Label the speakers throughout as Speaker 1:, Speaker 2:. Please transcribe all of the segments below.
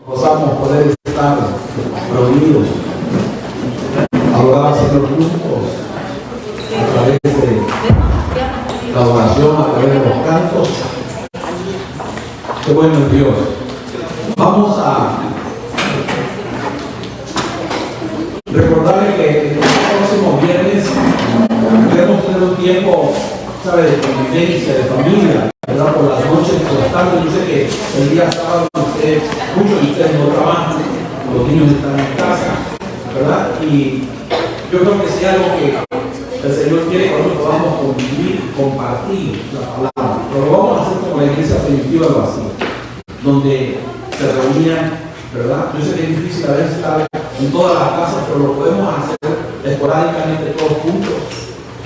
Speaker 1: Podamos poder estar reunidos, adorar al Señor juntos, a través de la oración, a través de los cantos. Qué bueno es Dios. Vamos a recordarle que el próximo viernes queremos tener un tiempo, ¿sabe?, de convivencia, de familia, ¿verdad? Por las noches, por las tardes. Yo sé que el día sábado muchos de ustedes no trabajan, los niños están en casa, ¿verdad? Y yo creo que si algo que el Señor quiere que nosotros podamos convivir, compartir la palabra, pero lo vamos a hacer como la iglesia primitiva del vacío, donde se reunían, ¿verdad? Yo sé que es difícil a veces estar en todas las casas, pero lo podemos hacer esporádicamente todos juntos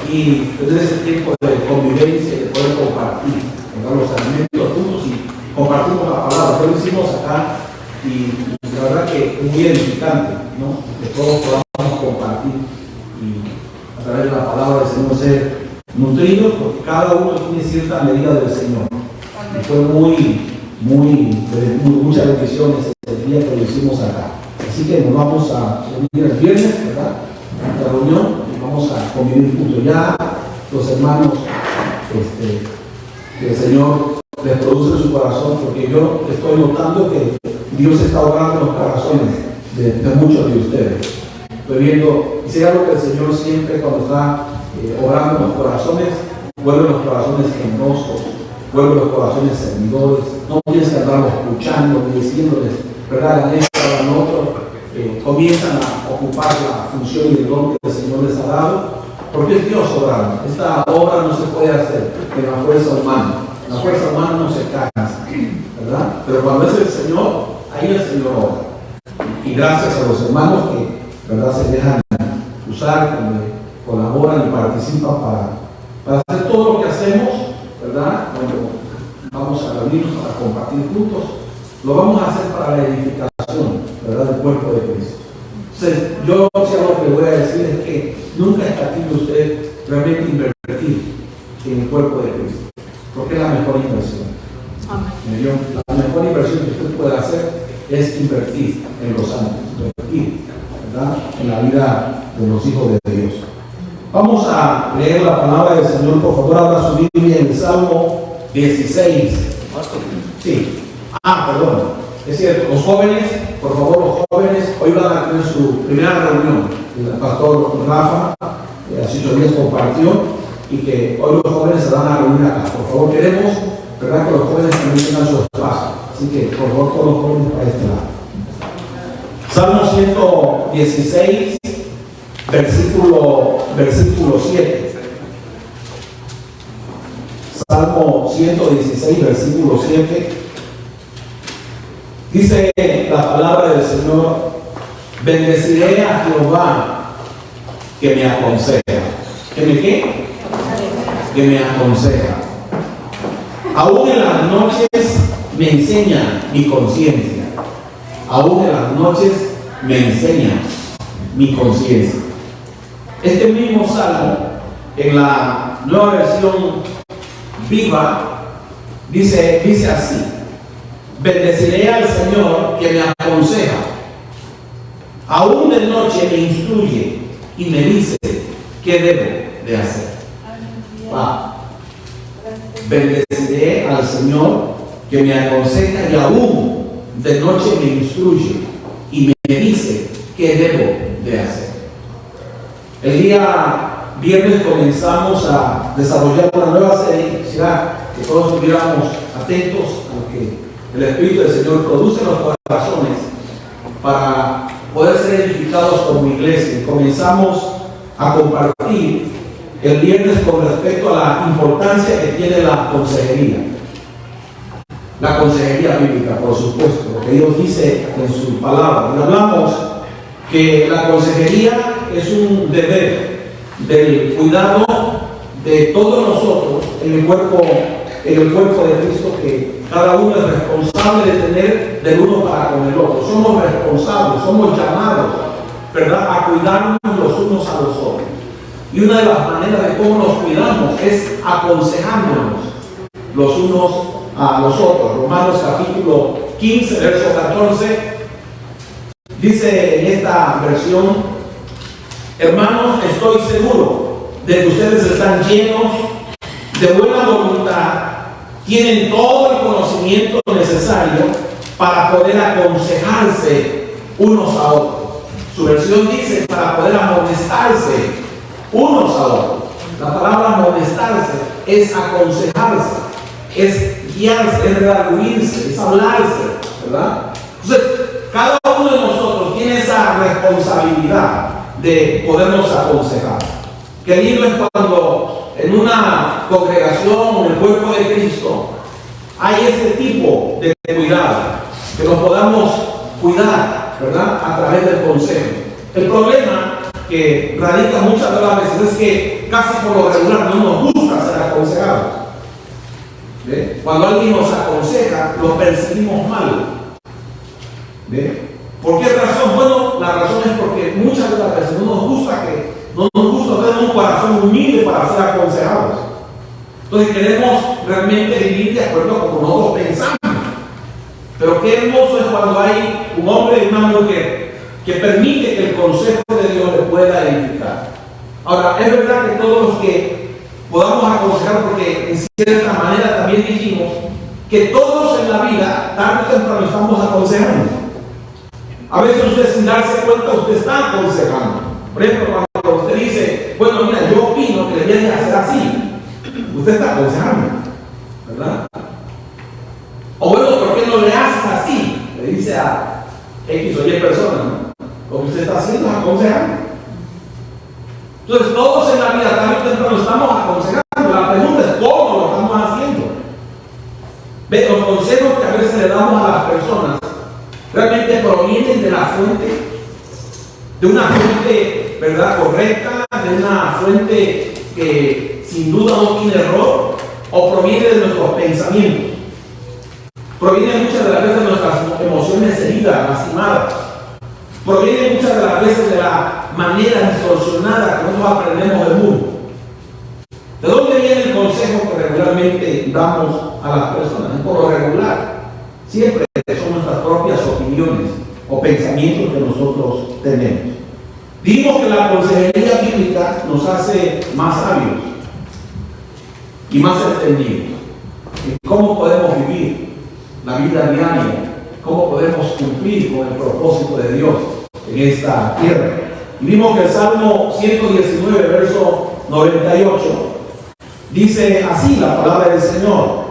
Speaker 1: y tener ese tiempo de convivencia y de poder compartir, ¿verdad?, los alimentos juntos y compartimos la palabra. Lo hicimos acá y la verdad que es muy edificante, ¿no?, que todos podamos compartir y a través de la palabra del Señor ser nutridos, porque cada uno tiene cierta medida del Señor. Y fue muchas bendiciones el día que lo hicimos acá. Así que nos vamos a reunir el viernes, ¿verdad?, nuestra reunión, y vamos a convivir juntos. Ya los hermanos, que el Señor les produce en su corazón, porque yo estoy notando que Dios está obrando en los corazones de muchos de ustedes. Estoy viendo, y si algo que el Señor siempre cuando está obrando en los corazones, vuelve los corazones generosos, vuelve los corazones servidores. No tienes que andarlos escuchando y diciéndoles, ¿verdad?, hagan esto, hagan otro. Comienzan a ocupar la función y el don que el Señor les ha dado, porque es Dios obrando. Esta obra no se puede hacer en la fuerza humana. La fuerza humana no se cansa, ¿verdad? Pero cuando es el Señor, ahí el Señor obra. Y gracias a los hermanos que, ¿verdad?, se dejan usar, que colaboran y participan para hacer todo lo que hacemos, ¿verdad? Cuando vamos a reunirnos para compartir juntos, lo vamos a hacer para la edificación, ¿verdad?, del cuerpo de Cristo. Entonces, yo si algo que le voy a decir es que nunca escatima usted realmente invertir en el cuerpo de Cristo, porque es la mejor inversión. La mejor inversión que usted puede hacer es invertir en los santos, invertir, ¿verdad?, en la vida de los hijos de Dios. Vamos a leer la palabra del Señor. Por favor, abra su Biblia en el Salmo 16. Sí. Perdón. Es cierto, los jóvenes, por favor, los jóvenes, hoy van a tener su primera reunión. El pastor Rafa, hace 8 días compartió, y que hoy los jóvenes se van a reunir acá. Por favor, queremos, ¿verdad?, que los jóvenes también tengan su espacio. Así que, por favor, todos los jóvenes para este lado. Salmo 116, versículo 7. Salmo 116, versículo 7. Dice la palabra del Señor: bendeciré a Jehová que me aconseja. ¿Que me qué? Que me aconseja. Aún en las noches me enseña mi conciencia. Aún en las noches me enseña mi conciencia. Este mismo salmo, en la nueva versión viva, dice así: bendeciré al Señor que me aconseja. Aún de noche me instruye y me dice qué debo de hacer. Bendeciré al Señor que me aconseja y aún de noche me instruye y me dice qué debo de hacer. El día viernes comenzamos a desarrollar una nueva serie. Quisiera que todos estuviéramos atentos a lo que el Espíritu del Señor produce en los corazones para poder ser edificados como iglesia. Comenzamos a compartir el viernes con respecto a la importancia que tiene la consejería. La consejería bíblica, por supuesto, lo que Dios dice en su palabra. Y hablamos que la consejería es un deber del cuidado de todos nosotros en el cuerpo de Cristo, que cada uno es responsable de tener del uno para con el otro. Somos responsables, somos llamados, ¿verdad?, a cuidarnos los unos a los otros. Y una de las maneras de cómo nos cuidamos es aconsejándonos los unos a los otros. Romanos capítulo 15, verso 14, dice en esta versión: hermanos, estoy seguro de que ustedes están llenos de buena voluntad, tienen todo el conocimiento necesario para poder aconsejarse unos a otros. Su versión dice para poder amonestarse unos a otros. La palabra amonestarse es aconsejarse, es guiarse, es redarguirse, es hablarse, ¿verdad? Entonces, cada uno de nosotros tiene esa responsabilidad de podernos aconsejar. Qué lindo es cuando en una congregación o en el cuerpo de Cristo hay ese tipo de cuidado, que nos podamos cuidar, ¿verdad?, a través del consejo. El problema que radica muchas de las veces es que casi por lo regular no nos gusta ser aconsejados. ¿Ve? Cuando alguien nos aconseja, lo percibimos mal. ¿Ve? ¿Por qué razón? Bueno, la razón es porque muchas de las veces no nos gusta tener un corazón humilde para ser aconsejados. Entonces queremos realmente vivir de acuerdo a como nosotros pensamos. Pero qué hermoso es cuando hay un hombre y una mujer que permite que el consejo de Dios le pueda edificar. Ahora, es verdad que todos los que podamos aconsejar, porque en cierta manera también dijimos que todos en la vida, tarde o temprano, estamos aconsejando. A veces usted, sin darse cuenta, usted está aconsejando. Por ejemplo, cuando usted dice, bueno, mira, yo opino que deberían de hacer así, usted está aconsejando, ¿verdad? O bueno, ¿por qué no le haces así? Le dice a X o Y personas, ¿no? Lo que usted está haciendo es aconsejando. Entonces, todos en la vida, tarde o temprano, estamos aconsejando. La pregunta es cómo lo estamos haciendo. Ve, los consejos que a veces le damos a las personas realmente provienen de la fuente, de una fuente, ¿verdad?, correcta, de una fuente que sin duda no tiene error, o proviene de nuestros pensamientos. Proviene muchas de las veces de nuestras emociones heridas, lastimadas. Proviene muchas de las veces de la manera distorsionada que nosotros aprendemos del mundo. ¿De dónde viene el consejo que regularmente damos a las personas? Por lo regular, siempre son nuestras propias opiniones o pensamientos que nosotros tenemos. Dijimos que la consejería bíblica nos hace más sabios y más entendidos. ¿Y cómo podemos vivir la vida diaria? ¿Cómo podemos cumplir con el propósito de Dios en esta tierra? Y vimos que el Salmo 119, verso 98, dice así la palabra del Señor: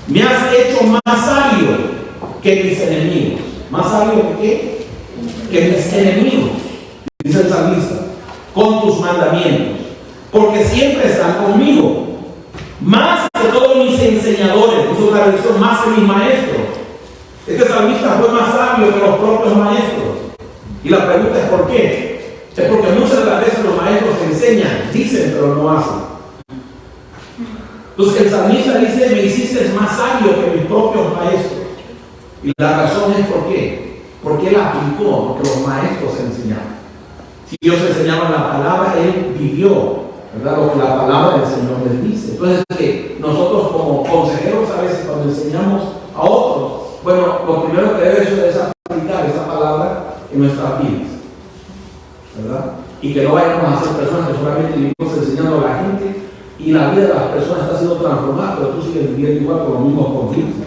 Speaker 1: me has hecho más sabio que mis enemigos. ¿Más sabio que qué? Que mis enemigos, dice el salmista, con tus mandamientos, porque siempre están conmigo. Más que todos mis enseñadores, dice otra versión, más que mis maestros. Este salmista fue más sabio que los propios maestros. Y la pregunta es ¿por qué? Es porque muchas de las veces los maestros enseñan, dicen, pero no hacen. Entonces el salmista dice: me hiciste más sabio que mis propios maestros. Y la razón es ¿por qué? Porque él aplicó lo que los maestros enseñaban. Si ellos enseñaban la palabra, él vivió, ¿verdad?, lo que la palabra del Señor les dice. Entonces, que nosotros como consejeros a veces cuando enseñamos a otros, bueno, lo primero que debe ser es aplicar esa palabra en nuestras vidas, ¿verdad? Y que no vayamos a ser personas que solamente vivimos enseñando a la gente y la vida de las personas está siendo transformada, pero tú sigues viviendo igual con los mismos conflictos.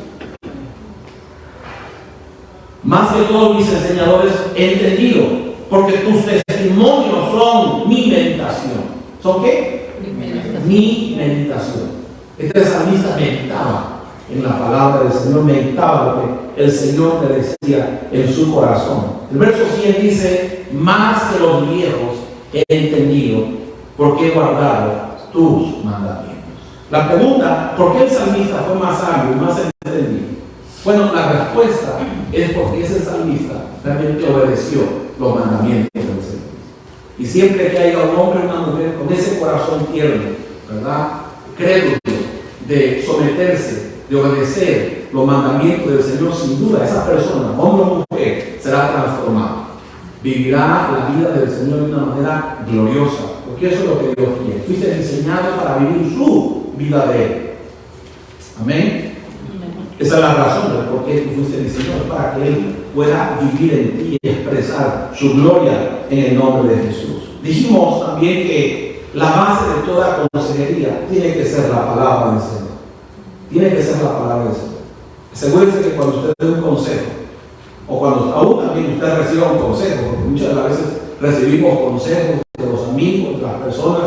Speaker 1: Más que todos mis enseñadores he entendido, porque tus testimonios son mi meditación. ¿Son qué? Mi meditación. Este salmista meditaba en la palabra del Señor, meditaba lo que el Señor le decía en su corazón. El verso 100 dice: más que los viejos he entendido, porque he guardado tus mandamientos. La pregunta: ¿por qué el salmista fue más sabio y más entendido? Bueno, la respuesta es porque ese salmista realmente obedeció los mandamientos del Señor. Y siempre que haya un hombre o una mujer con ese corazón tierno, ¿verdad?, crédulo, de someterse, de obedecer los mandamientos del Señor, sin duda esa persona, hombre o mujer, será transformada. Vivirá la vida del Señor de una manera gloriosa, porque eso es lo que Dios quiere. Fuiste diseñado para vivir su vida de Él. Amén. Esa es la razón de por qué tú fuiste diseñado, para que Él pueda vivir en ti y expresar su gloria en el nombre de Jesús. Dijimos también que la base de toda consejería tiene que ser la palabra del Señor. Tiene que ser la palabra del Señor. Asegúrese que cuando usted dé un consejo, o cuando aún también usted reciba un consejo, porque muchas de las veces recibimos consejos de los amigos, de las personas,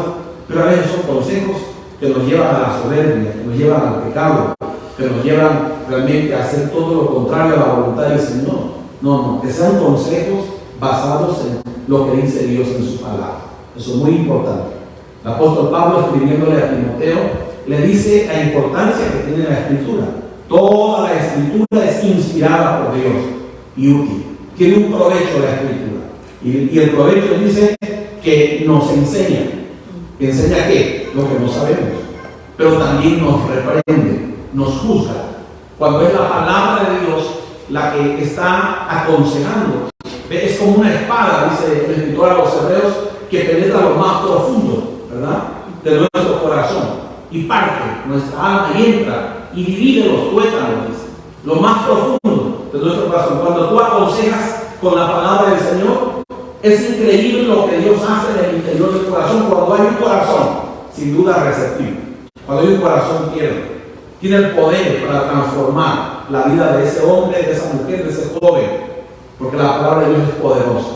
Speaker 1: pero a veces son consejos que nos llevan a la soberbia, que nos llevan al pecado, que nos llevan realmente a hacer todo lo contrario a la voluntad del Señor. No, que sean consejos basados en lo que dice Dios en su palabra. Eso es muy importante. El apóstol Pablo, escribiéndole a Timoteo, le dice la importancia que tiene la Escritura. Toda la Escritura es inspirada por Dios y útil. Tiene un provecho la Escritura. Y el provecho dice que nos enseña. ¿Enseña qué? Lo que no sabemos. Pero también nos reprende, nos juzga. Cuando es la palabra de Dios la que está aconsejando, es como una espada, dice el escritor a los Hebreos, que penetra lo más profundo, ¿verdad?, de nuestro corazón y parte nuestra alma y entra y divide los tuétanos, dice, lo más profundo de nuestro corazón. Cuando tú aconsejas con la palabra del Señor, es increíble lo que Dios hace en el interior del corazón. Cuando hay un corazón sin duda receptivo, cuando hay un corazón tierno, tiene el poder para transformar la vida de ese hombre, de esa mujer, de ese joven, porque la palabra de Dios es poderosa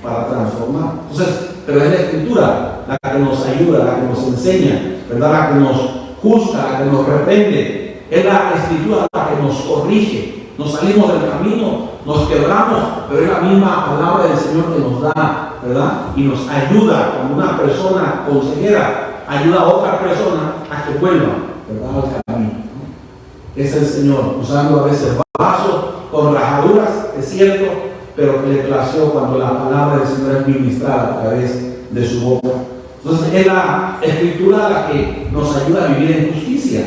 Speaker 1: para transformar. Entonces, pero es la Escritura la que nos ayuda, la que nos enseña, ¿verdad?, la que nos juzga, la que nos reprende. Es la Escritura la que nos corrige. Nos salimos del camino, nos quebramos, pero es la misma palabra del Señor que nos da, ¿verdad?, y nos ayuda. Como una persona consejera ayuda a otra persona a que vuelva, ¿verdad?, al camino. Es el Señor usando a veces vasos con rajaduras, es cierto, pero que le plació cuando la palabra del Señor es ministrada a través de su boca. Entonces es la Escritura la que nos ayuda a vivir en justicia,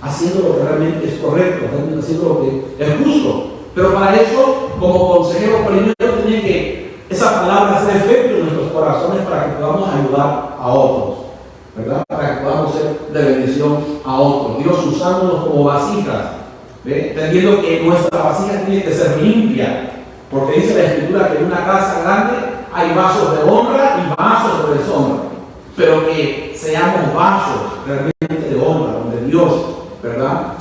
Speaker 1: haciendo lo que realmente es correcto, haciendo lo que es justo. Pero para eso, como consejero, primero tiene que esa palabra hacer efecto en nuestros corazones para que podamos ayudar a otros, ¿verdad?, para que podamos ser de bendición a otros. Dios usándonos como vasijas, entendiendo que nuestra vasija tiene que ser limpia, porque dice la Escritura que en una casa grande hay vasos de honra y vasos de deshonra, pero que seamos vasos realmente de honra, donde Dios, ¿verdad?,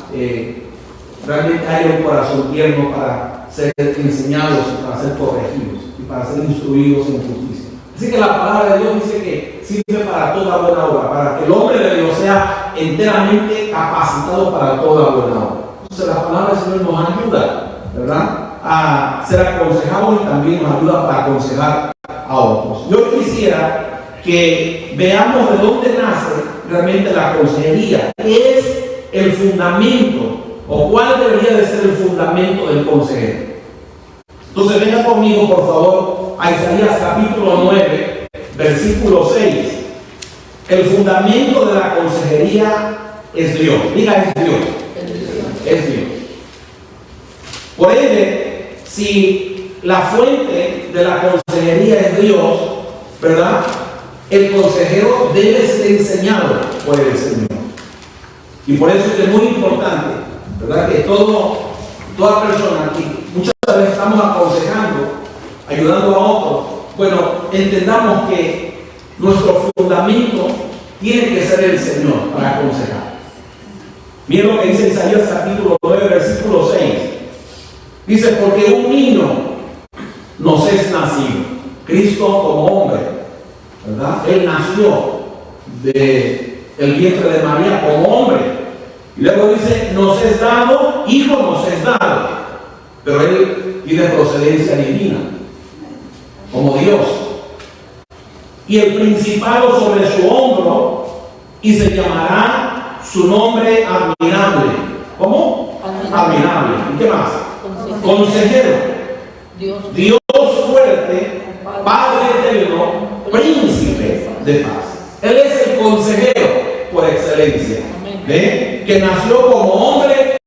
Speaker 1: realmente hay un corazón tierno para ser enseñados, para ser corregidos y para ser instruidos en justicia. Así que la palabra de Dios dice que sirve para toda buena obra, para que el hombre de Dios sea enteramente capacitado para toda buena obra. Entonces la palabra del Señor nos ayuda, ¿verdad?, a ser aconsejados y también nos ayuda para aconsejar a otros. Yo quisiera que veamos de dónde nace realmente la consejería. ¿Qué es el fundamento o cuál debería de ser el fundamento del consejero? Entonces venga conmigo por favor a Isaías capítulo 9 versículo 6. El fundamento de la consejería es Dios. Diga, es Dios. Es Dios. Por ende, si la fuente de la consejería es Dios, ¿verdad?, el consejero debe ser enseñado por el Señor. Y por eso es muy importante, ¿verdad?, que toda persona que muchas veces estamos aconsejando, ayudando a otros, bueno, entendamos que nuestro fundamento tiene que ser el Señor para aconsejar. Miren lo que dice Isaías capítulo 9, versículo 6. Dice, porque un niño nos es nacido, Cristo como hombre, ¿verdad? Él nació del vientre de María como hombre. Y luego dice, nos es dado, hijo nos es dado. Pero él tiene procedencia divina, como Dios. Y el principado sobre su hombro, y se llamará su nombre admirable. ¿Cómo? Admirable. ¿Y qué más? Consejero. Dios fuerte, Padre eterno, príncipe de paz. Él es el consejero por excelencia. ¿Ve? Que nació como hombre,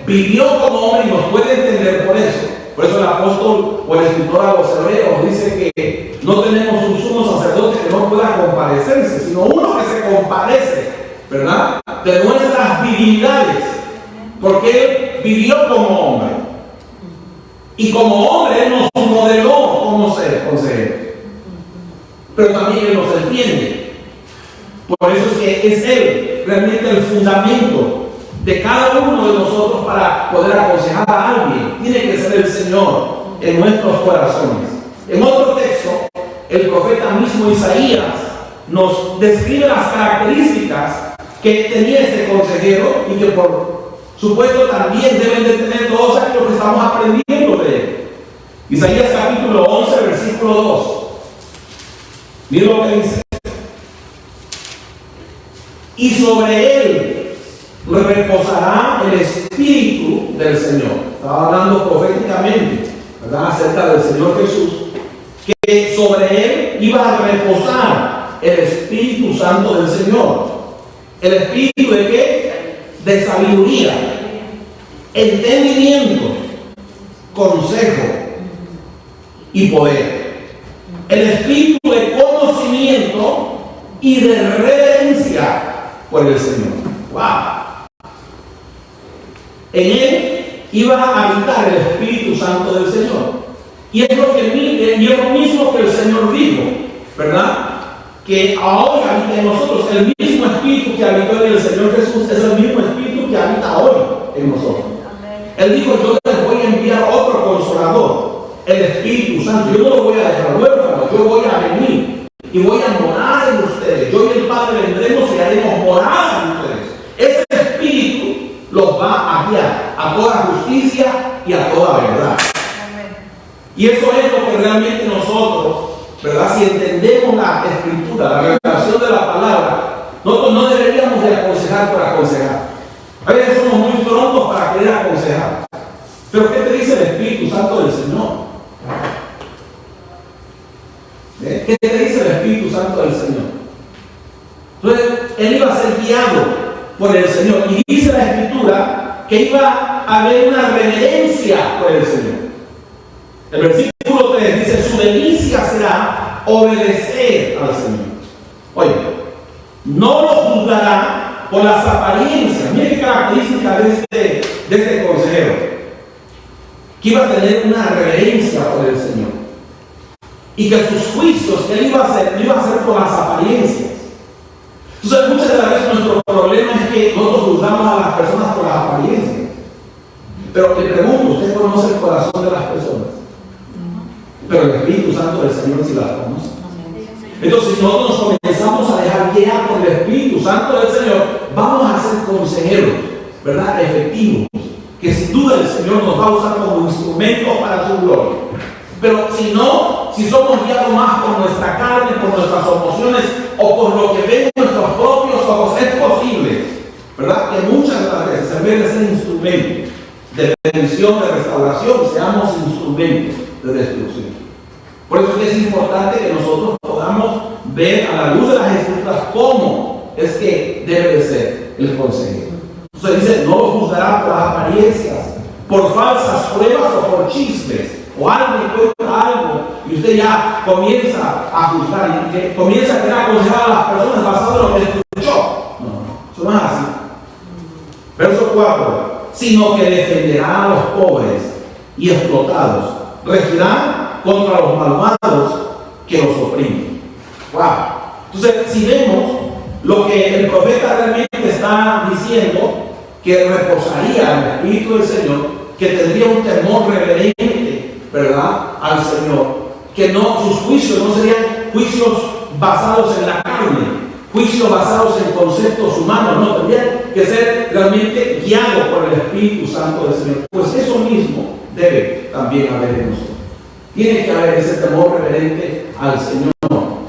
Speaker 1: vivió como hombre y nos puede entender por eso. Por eso el apóstol o el escritor a los Hebreos dice que no tenemos un sumo sacerdote que no pueda compadecerse, sino uno que se compadece, ¿verdad?, de nuestras debilidades, porque Él vivió como hombre. Y como hombre Él nos modeló cómo ser consejero. Pero también Él nos entiende. Por eso es que es Él realmente el fundamento de cada uno de nosotros para poder aconsejar a alguien. Tiene que ser el Señor en nuestros corazones. En otro texto, el profeta mismo Isaías nos describe las características que tenía este consejero y que por supuesto también deben de tener todos aquellos que estamos aprendiendo de él. Isaías capítulo 11, versículo 2. Miren lo que dice. Y sobre él reposará el Espíritu del Señor. Estaba hablando proféticamente, ¿verdad?, acerca del Señor Jesús, que sobre él iba a reposar el Espíritu Santo del Señor. ¿El Espíritu de qué? De sabiduría, entendimiento, consejo y poder. El Espíritu de conocimiento y de reverencia por el Señor. ¡Wow! En él iba a habitar el Espíritu Santo del Señor. Y es lo mismo que el Señor dijo, ¿verdad? Que ahora habita en nosotros. El mismo Espíritu que habitó en el Señor Jesús es el mismo Espíritu que habita hoy en nosotros. Él dijo: yo les voy a enviar otro consolador, el Espíritu Santo. Yo no lo voy a dejar huérfano, yo voy a venir y voy a morar en ustedes. Yo y el Padre vendremos y haremos morada en ustedes. Ese Espíritu los va a guiar a toda justicia y a toda verdad. Y eso es lo que realmente nosotros, ¿verdad?, si entendemos la Escritura, la revelación de la palabra, nosotros no deberíamos de aconsejar por aconsejar. A veces somos muy prontos para querer aconsejar. Pero ¿qué te dice el Espíritu Santo del Señor? ¿Qué te dice el Espíritu Santo del Señor? Entonces, él iba a ser guiado por el Señor. Y dice la Escritura que iba a haber una reverencia por el Señor. El versículo 3 dice: su delicia será obedecer al Señor. Oye, no lo juzgará por las apariencias. Mira qué característica de este consejero, que iba a tener una reverencia por el Señor, y que sus juicios que él iba a hacer por las apariencias. Entonces, muchas de las veces nuestro problema es que nosotros juzgamos a las personas por las apariencias. Pero le pregunto: ¿usted conoce el corazón de las personas? Pero el Espíritu Santo del Señor sí las conoce. Entonces, si nosotros nos comenzamos a dejar guiar por el Espíritu Santo del Señor, vamos a ser consejeros, ¿verdad?, efectivos, que sin duda el Señor nos va a usar como instrumento para su gloria. Pero si no, si somos guiados más por nuestra carne, por nuestras emociones o por lo que ven nuestros propios ojos, es posible, ¿verdad?, que muchas de las veces, en vez de ser instrumentos de bendición, de restauración, seamos instrumentos de destrucción. Por eso es importante que nosotros podamos ver a la luz de las Escrituras cómo es que debe de ser el consejero. Entonces dice: no lo juzgará por las apariencias, por falsas pruebas o por chismes, o alguien cuenta algo y usted ya comienza a juzgar y que comienza a querer aconsejar a las personas basado en lo que escuchó. No, eso no es así. Verso 4: sino que defenderá a los pobres y explotados, regirá contra los malvados que los oprimen. Wow. Entonces, si vemos lo que el profeta realmente está diciendo, que reposaría el Espíritu del Señor, que tendría un temor reverente, ¿verdad?, al Señor, que no, sus juicios no serían juicios basados en la carne, juicios basados en conceptos humanos, no, tendrían que ser realmente guiados por el Espíritu Santo del Señor. Pues eso mismo debe también haber en nosotros. Tiene que haber ese temor reverente al Señor,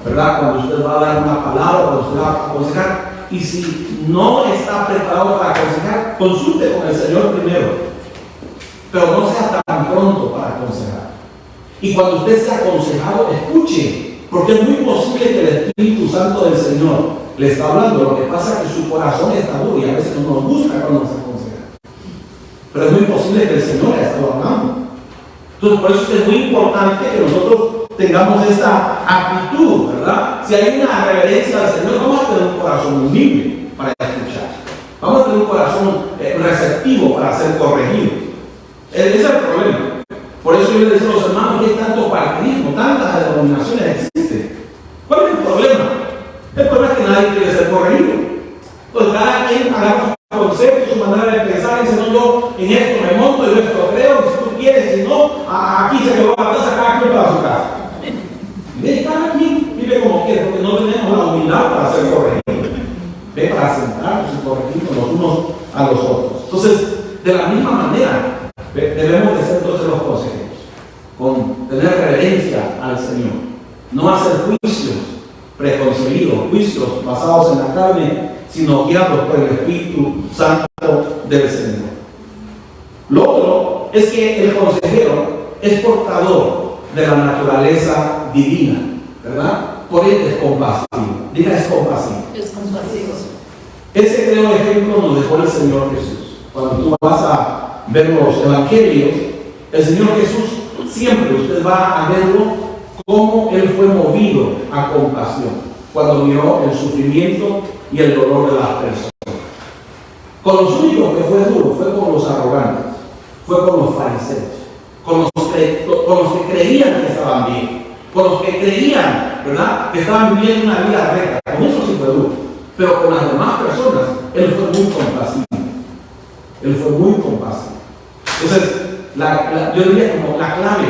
Speaker 1: ¿verdad?, cuando usted va a dar una palabra, cuando usted va a aconsejar. Y si no está preparado para aconsejar, consulte con el Señor primero, pero no sea tan pronto para aconsejar. Y cuando usted sea aconsejado, escuche, porque es muy posible que el Espíritu Santo del Señor le está hablando. Lo que pasa es que su corazón está duro y a veces no nos gusta cuando nos aconseja, pero es muy posible que el Señor le esté hablando. Entonces, por eso es muy importante que nosotros tengamos esta actitud, ¿verdad? Si hay una reverencia al Señor, vamos a tener un corazón humilde para escuchar. Vamos a tener un corazón receptivo para ser corregidos. Ese es el problema. Por eso yo le decía a los hermanos que hay tanto partidismo, tantas denominaciones existen. ¿Cuál es el problema? El problema es que nadie quiere ser corregido. Entonces cada quien agarra su concepto, su manera de pensar, y dice, no, yo en esto me monto, yo esto creo, y si tú quieres, si no, aquí se quedó la casa, cada quien para su casa. Y cada quien vive como quiere, porque no tenemos la humildad para ser corregidos. Ve, para sentarnos y corregirnos los unos a los otros. Entonces, de la misma manera, debemos de ser entonces los consejeros, con tener reverencia al Señor, no hacer juicios preconcebidos, juicios basados en la carne, sino guiados por el Espíritu Santo del Señor. Lo otro es que el consejero es portador de la naturaleza divina, ¿verdad? Por ende es compasivo. Diga, es compasivo.
Speaker 2: Es compasivo.
Speaker 1: Ese creo ejemplo nos dejó el Señor Jesús. Cuando tú vas a ver los evangelios, el Señor Jesús siempre usted va a verlo cómo Él fue movido a compasión cuando vio el sufrimiento y el dolor de las personas. Con los únicos que fue duro fue con los arrogantes, fue con los fariseos, con los que creían que estaban bien, con los que creían, ¿verdad?, que estaban viviendo una vida recta. Con eso sí fue duro. Pero con las demás personas, Él fue muy compasivo. Él fue muy compasivo. Entonces, yo diría como la clave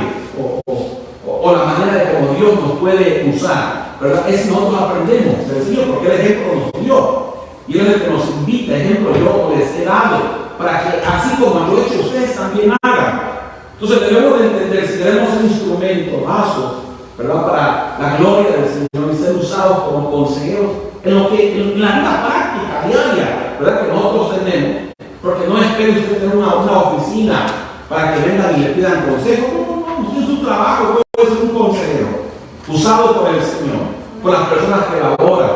Speaker 1: o la manera de cómo Dios nos puede usar, ¿verdad?, es si nosotros aprendemos del Señor, porque el ejemplo nos dio. Y Él es el que nos invita, ejemplo, yo les he dado, para que así como lo he hecho, ustedes también hagan. Entonces debemos de entender, si queremos ser instrumentos, vasos, ¿verdad?, para la gloria del Señor y ser usados como consejeros en la vida práctica, diaria, ¿verdad?, que nosotros tenemos. Porque no espere usted tener una oficina para que vengan y le pidan consejo. No, usted en su trabajo puede ser un consejero, usado por el Señor, por las personas que laboran,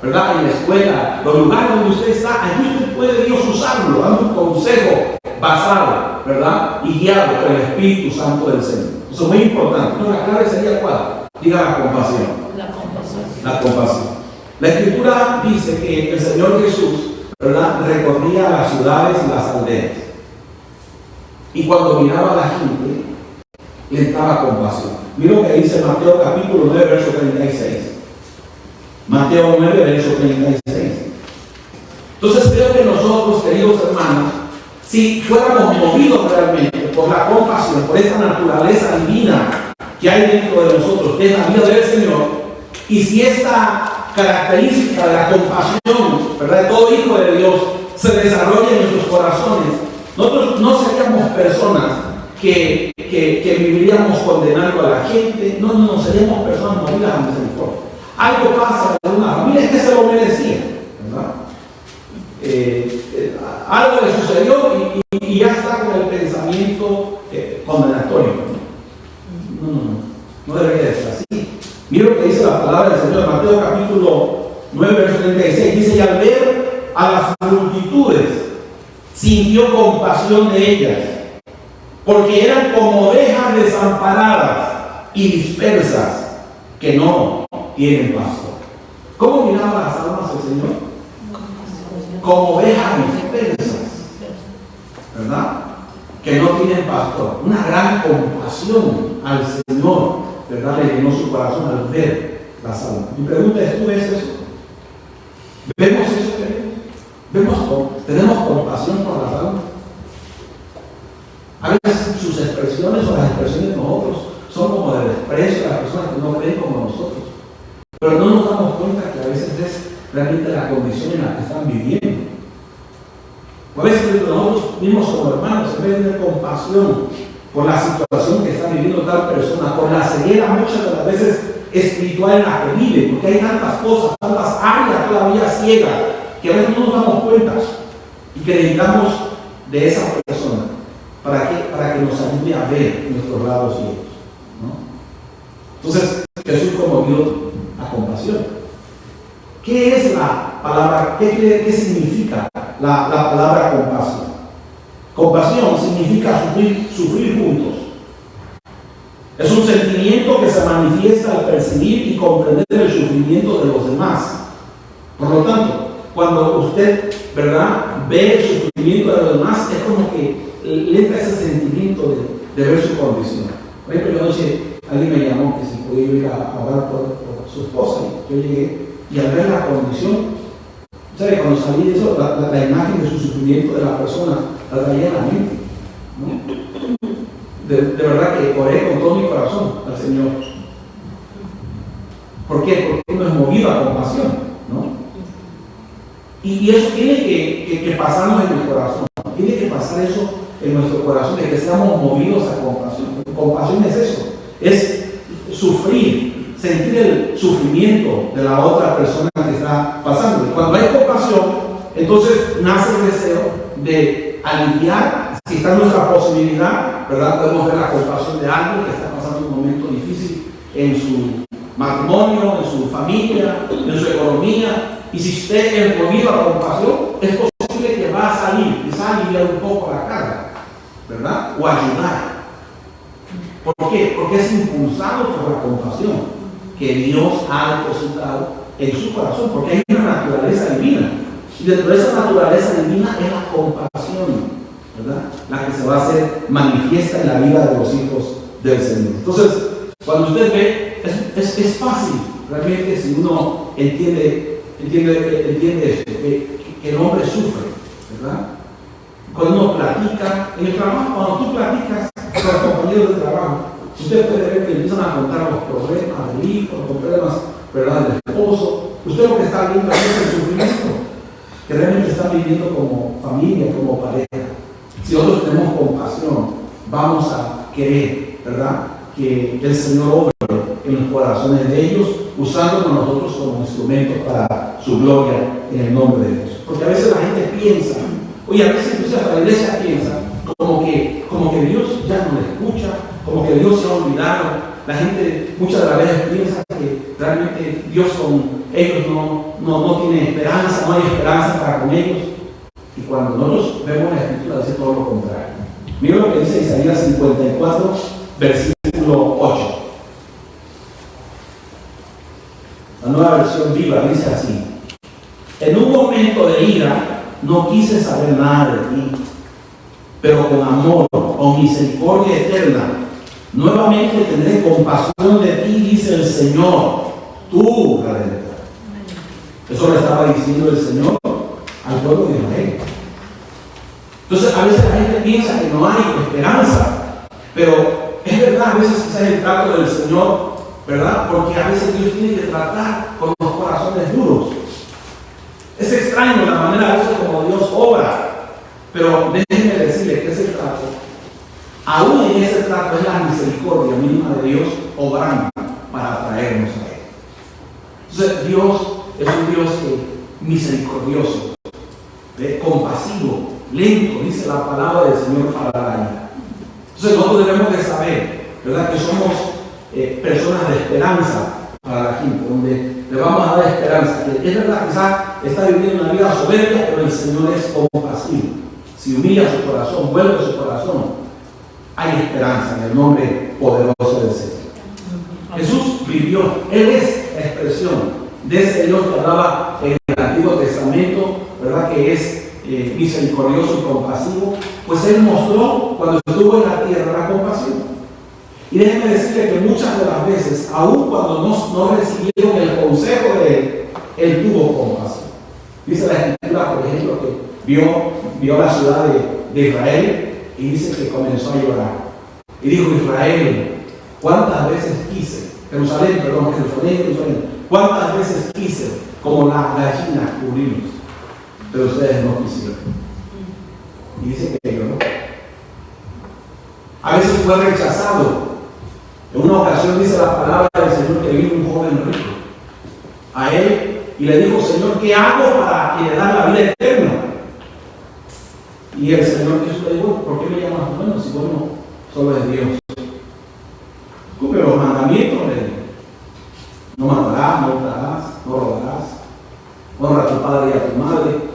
Speaker 1: ¿verdad?, en la escuela, los lugares donde usted está, allí usted puede Dios usarlo, dando un consejo basado, ¿verdad?, y guiado por el Espíritu Santo del Señor. Eso es muy importante. Entonces, la clave sería ¿cuál? Diga, la compasión.
Speaker 2: La compasión.
Speaker 1: La compasión. La Escritura dice que el Señor Jesús, ¿verdad?, recorría las ciudades y las aldeas. Y cuando miraba a la gente, le entraba compasión. Mira lo que dice Mateo capítulo 9, verso 36. Mateo 9, verso 36. Entonces creo que nosotros, queridos hermanos, si fuéramos movidos realmente por la compasión, por esta naturaleza divina que hay dentro de nosotros, que es la vida del Señor, y si esta característica de la compasión, ¿verdad?, de todo hijo de Dios se desarrolla en nuestros corazones, nosotros no seríamos personas que viviríamos condenando a la gente. No, seríamos personas movidas a misericordia. Algo pasa en una familia, es que se lo merecía, ¿verdad? Algo le sucedió y ya está con el pensamiento condenatorio. No debería de ser así. Mira lo que dice la palabra del Señor, Mateo capítulo 9, verso 36. Dice, y al ver a las multitudes, sintió compasión de ellas, porque eran como ovejas desamparadas y dispersas, que no tienen pastor. ¿Cómo miraba las almas el Señor? Como ovejas dispersas, ¿verdad?, que no tienen pastor. Una gran compasión al Señor, ¿verdad?, le llenó su corazón al ver las almas. Mi pregunta es, ¿tú ves eso? ¿Vemos eso, queridos? ¿Tenemos compasión por las almas? A veces sus expresiones o las expresiones de nosotros son como de desprecio a las personas que no creen como nosotros. Pero no nos damos cuenta que a veces es realmente la condición en la que están viviendo. A veces nosotros mismos como hermanos, en vez de tener compasión por la situación que está viviendo tal persona, por la ceguera muchas de las veces espiritual en la que vive, porque hay tantas cosas, tantas áreas todavía ciegas, que a veces no nos damos cuenta y que necesitamos de esa persona para que nos ayude a ver nuestros lados ciegos, ¿no? Entonces Jesús conmovió a compasión. ¿Qué es la palabra? ¿Qué significa la palabra compasión? Compasión significa sufrir juntos. Es un sentimiento que se manifiesta al percibir y comprender el sufrimiento de los demás. Por lo tanto, cuando usted ¿verdad?, ver el sufrimiento de los demás, es como que le entra ese sentimiento de ver su condición. Por ejemplo, yo anoche alguien me llamó que si podía ir a orar por su esposa, y yo llegué, y al ver la condición, ¿sabe? Cuando salí de eso, la imagen de su sufrimiento de la persona la traía a la mente, ¿no? De verdad que oré con todo mi corazón al Señor. ¿Por qué? Porque uno es movido a compasión, ¿no? Y eso tiene que pasarnos en el corazón. Tiene que pasar eso en nuestro corazón, de que seamos movidos a compasión. Compasión es eso, es sufrir, sentir el sufrimiento de la otra persona que está pasando. Y cuando hay compasión, entonces nace el deseo de aliviar, si está en nuestra posibilidad, ¿verdad? Podemos ver la compasión de alguien que está pasando un momento difícil en su matrimonio, en su familia, en su economía. Y si usted es movido a compasión, es posible que va a salir, quizá aliviar un poco la carga, ¿verdad? O ayudar. ¿Por qué? Porque es impulsado por la compasión que Dios ha depositado en su corazón, porque hay una naturaleza divina. Y dentro de esa naturaleza divina es la compasión, ¿verdad?, la que se va a hacer manifiesta en la vida de los hijos del Señor. Entonces, cuando usted ve, es fácil realmente, si uno entiende esto, que el hombre sufre, ¿verdad? Cuando uno platica en el trabajo, cuando tú platicas con los compañeros de trabajo, usted puede ver que empiezan a contar los problemas del hijo, los problemas, ¿verdad?, del esposo. Usted lo que está viendo es el sufrimiento que realmente están viviendo como familia, como pareja. Si nosotros tenemos compasión, vamos a querer, ¿verdad?, que el Señor obre en los corazones de ellos, usándonos nosotros como instrumentos para su gloria en el nombre de Dios. Porque a veces la gente piensa, oye, a veces incluso la iglesia piensa como que Dios ya no le escucha, como que Dios se ha olvidado. La gente muchas de las veces piensa que realmente Dios con ellos no tiene esperanza, no hay esperanza para con ellos. Y cuando nosotros vemos la Escritura, dice todo lo contrario. Mira lo que dice Isaías 54, versículo 8. La nueva versión viva dice así: en un momento de ira no quise saber nada de ti, pero con amor, con misericordia eterna, nuevamente tendré compasión de ti, dice el Señor, tú Redentor. Eso le estaba diciendo el Señor al pueblo de Israel. Entonces, a veces la gente piensa que no hay esperanza, pero es verdad, a veces quizás el trato del Señor, ¿verdad? Porque a veces Dios tiene que tratar con los corazones duros. Es extraño la manera a veces como Dios obra, pero déjenme decirle que ese trato, aún en ese trato, es la misericordia mínima de Dios obrando para atraernos a Él. Entonces, Dios es un Dios misericordioso, compasivo, lento, dice la palabra del Señor para la ira. Entonces, nosotros debemos de saber, ¿verdad?, que somos personas de esperanza para la gente, donde le vamos a dar esperanza. Que es verdad, quizás está viviendo una vida soberbia, pero el Señor es compasivo. Si humilla su corazón, vuelve su corazón, hay esperanza en el nombre poderoso del Señor. Jesús vivió, Él es la expresión de ese Dios que hablaba en el Antiguo Testamento, ¿verdad?, que es misericordioso y compasivo. Pues Él mostró cuando estuvo en la tierra la compasión. Y déjenme decirle que muchas de las veces, aun cuando no recibieron el consejo de Él tuvo compasión. Dice la Escritura, por ejemplo, que vio la ciudad de Israel y dice que comenzó a llorar. Y dijo: Israel, ¿cuántas veces quise? Jerusalén, ¿cuántas veces quise como la gallina cubrirlos? Pero ustedes no quisieron. Y dice que lloró. A veces fue rechazado. En una ocasión dice la palabra del Señor que vino un joven rico a Él y le dijo: Señor, ¿qué hago para heredar la vida eterna? Y el Señor Jesús le dijo: ¿por qué me llamas bueno si bueno solo es Dios? Cumple los mandamientos, le dijo: no matarás, no hurtarás, no robarás, honra a tu padre y a tu madre.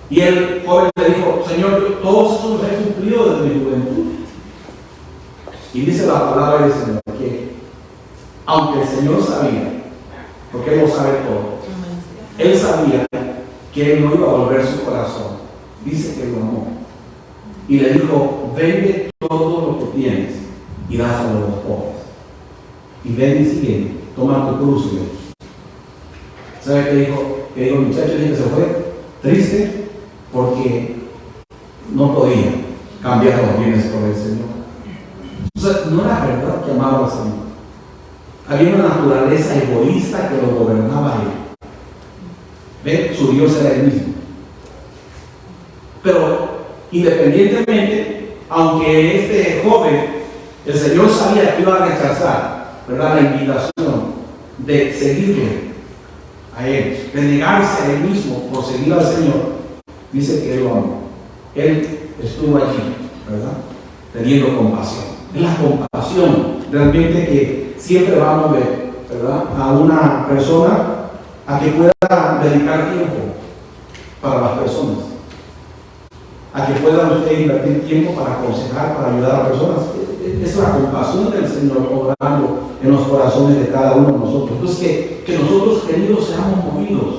Speaker 1: Y el joven le dijo: Señor, todos esos los he cumplido desde mi juventud. Y dice la palabra del Señor que, aunque el Señor sabía, porque Él lo sabe todo, Él sabía que él no iba a volver su corazón. Dice que lo amó. Y le dijo, vende todo lo que tienes y dáselo a los pobres. Y ven y sigue, toma tu cruz y ven. ¿Sabe qué dijo? Que dijo el muchacho que se fue triste porque no podía cambiar los bienes por el Señor. O sea, no era verdad que amaba al Señor. Había una naturaleza egoísta que lo gobernaba a él. ¿Ve? Su Dios era él mismo. Pero independientemente, aunque este joven, el Señor sabía que iba a rechazar, ¿verdad?, la invitación de seguirle a él, de negarse a él mismo por seguir al Señor, dice que él lo amó. Él estuvo allí, ¿verdad?, teniendo compasión. Es la compasión realmente que siempre va a mover, ¿verdad?, a una persona a que pueda dedicar tiempo para las personas, a que pueda usted invertir tiempo para aconsejar, para ayudar a personas. Es la compasión del Señor obrando en los corazones de cada uno de nosotros. Entonces que nosotros, queridos, seamos movidos,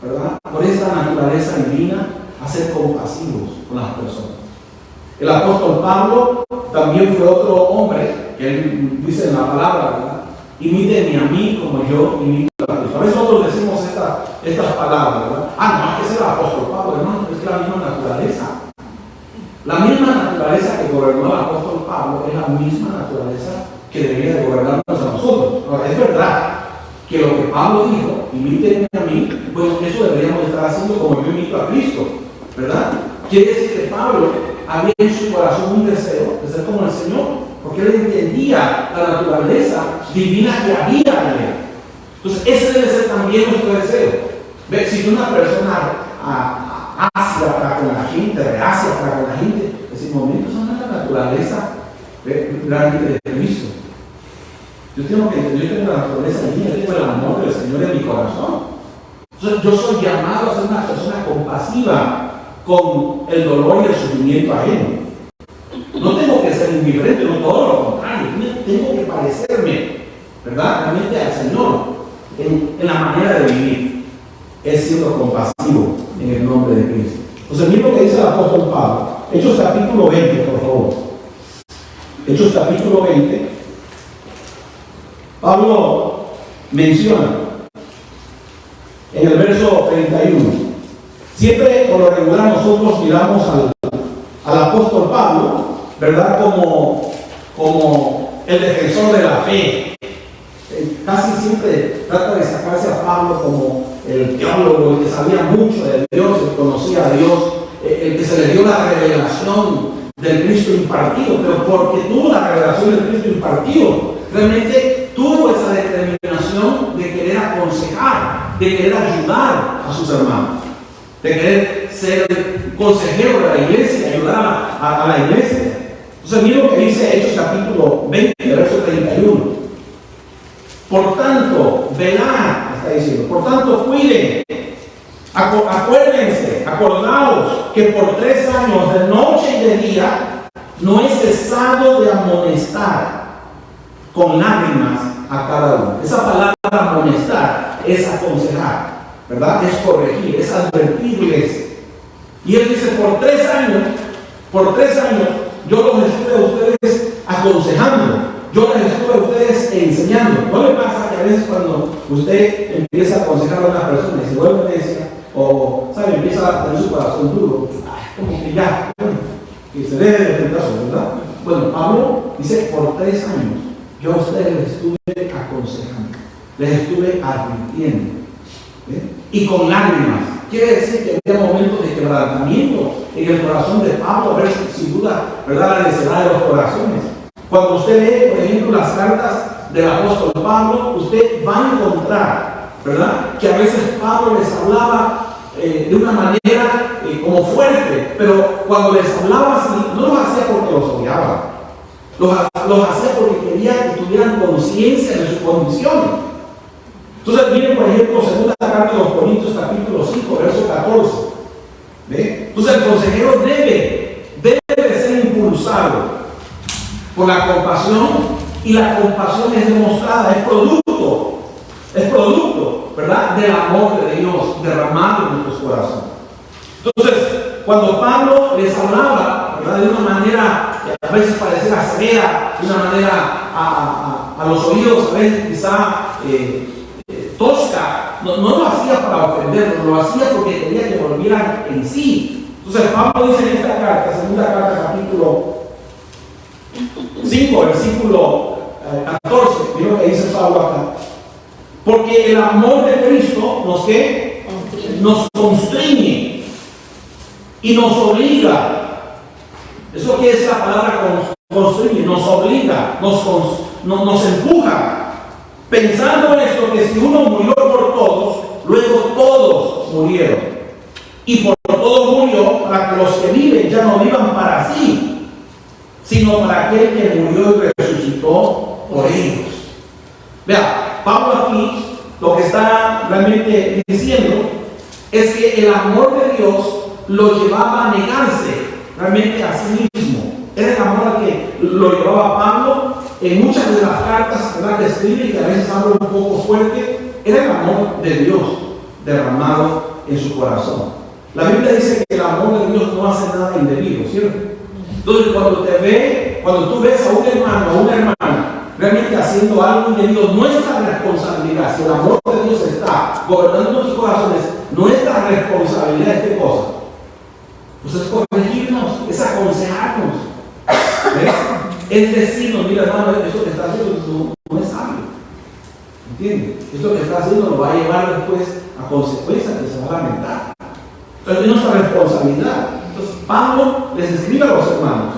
Speaker 1: ¿verdad?, por esta naturaleza divina a ser compasivos con las personas. El apóstol Pablo también fue otro hombre que él dice en la palabra, ¿verdad?, imítenme a mí como yo imito a Cristo. A veces nosotros decimos estas palabras, ¿verdad? No, es que es el apóstol Pablo, hermano, es la misma naturaleza. La misma naturaleza que gobernó el apóstol Pablo es la misma naturaleza que debería de gobernarnos a nosotros. Ahora, es verdad que lo que Pablo dijo, imítenme a mí, pues eso deberíamos estar haciendo como yo imito a Cristo, ¿verdad? Quiere decir que Pablo había en su corazón un deseo de ser como el Señor, porque él entendía la naturaleza divina que había en él. Entonces, ese debe ser también nuestro deseo. ¿Ve? Si una persona ácida para con la gente, reacia para con la gente, ese momento es una naturaleza grande de Cristo. Yo tengo la naturaleza mía, yo tengo el amor del Señor en mi corazón. Entonces, yo soy llamado a ser una persona compasiva con el dolor y el sufrimiento ajeno. No tengo que ser indiferente, no, todo lo contrario. Tengo que parecerme, ¿verdad?, realmente al Señor en la manera de vivir. Es siendo compasivo en el nombre de Cristo. Entonces, miren lo que dice el apóstol Pablo. Hechos capítulo 20, por favor. Hechos capítulo 20. Pablo menciona en el verso 31. Siempre por lo regular nosotros miramos al apóstol Pablo, ¿verdad?, como el defensor de la fe. Casi siempre trata de sacarse a Pablo como el teólogo, el que sabía mucho de Dios, el que conocía a Dios, el que se le dio la revelación del Cristo impartido, pero porque tuvo la revelación del Cristo impartido, realmente tuvo esa determinación de querer aconsejar, de querer ayudar a sus hermanos, de querer ser consejero de la iglesia, ayudar a la iglesia. Entonces, mira lo que dice Hechos capítulo 20, verso 31. Por tanto, velad, está diciendo, por tanto, cuiden, acuérdense, acordaos que por 3 años, de noche y de día, no he cesado de amonestar con lágrimas a cada uno. Esa palabra amonestar es aconsejar, ¿verdad? Es corregir, es advertirles. Y él dice, por 3 años, yo los estuve a ustedes aconsejando. Yo les estuve a ustedes enseñando. ¿No le pasa que a veces cuando usted empieza a aconsejar a una persona y se vuelve necia, o ¿sabe?, empieza a tener su corazón duro, como que ya, que se debe de enfrentarse, ¿verdad? Bueno, Pablo dice, por 3 años yo a ustedes les estuve aconsejando, les estuve advirtiendo, ¿eh?, y con lágrimas. Quiere decir que había momentos de quebrantamiento en el corazón de Pablo, a ver sin duda, ¿verdad?, la necesidad de los corazones. Cuando usted lee, por ejemplo, las cartas del apóstol Pablo, usted va a encontrar, ¿verdad?, que a veces Pablo les hablaba de una manera como fuerte, pero cuando les hablaba así, no los hacía porque los odiaba, los hacía porque quería que tuvieran conciencia de su condición. Entonces, miren, por ejemplo, segunda carta de los Corintios, capítulo 5, verso 14. ¿Ve? Entonces, el consejero debe de ser impulsado por la compasión, y la compasión es demostrada, es producto, ¿verdad?, de el amor de Dios derramado en nuestros corazones. Entonces, cuando Pablo les hablaba, ¿verdad?, de una manera que a veces parecía severa, de una manera a los oídos, a veces quizá tosca, no lo hacía para ofenderlos, lo hacía porque quería que volvieran en sí. Entonces, Pablo dice en esta carta, segunda carta, capítulo 5, versículo 14, mira lo que dice Pablo acá. Porque el amor de Cristo nos constriñe y nos obliga. Eso que es la palabra constriñe, nos obliga, nos empuja. Pensando en esto, que si uno murió por todos, luego todos murieron. Y por todos murió para que los que viven ya no vivan para sí, sino para aquel que murió y resucitó por ellos. Vea, Pablo aquí lo que está realmente diciendo es que el amor de Dios lo llevaba a negarse realmente a sí mismo. Era el amor que lo llevaba Pablo en muchas de las cartas, ¿verdad?, que escribe, que a veces habla un poco fuerte. Era el amor de Dios derramado en su corazón. La Biblia dice que el amor de Dios no hace nada indebido, ¿cierto? Entonces, cuando tú ves a un hermano o una hermana realmente haciendo algo indebido, nuestra responsabilidad, si el amor de Dios está gobernando nuestros corazones, nuestra responsabilidad es ¿qué cosa? Pues es corregirnos, es aconsejarnos, ¿ves? Es decirnos, mira hermano, esto que está haciendo no es sabio, ¿entiendes? Esto que está haciendo lo va a llevar después a consecuencias que se va a lamentar. Entonces es nuestra responsabilidad. Entonces Pablo les escribe a los hermanos,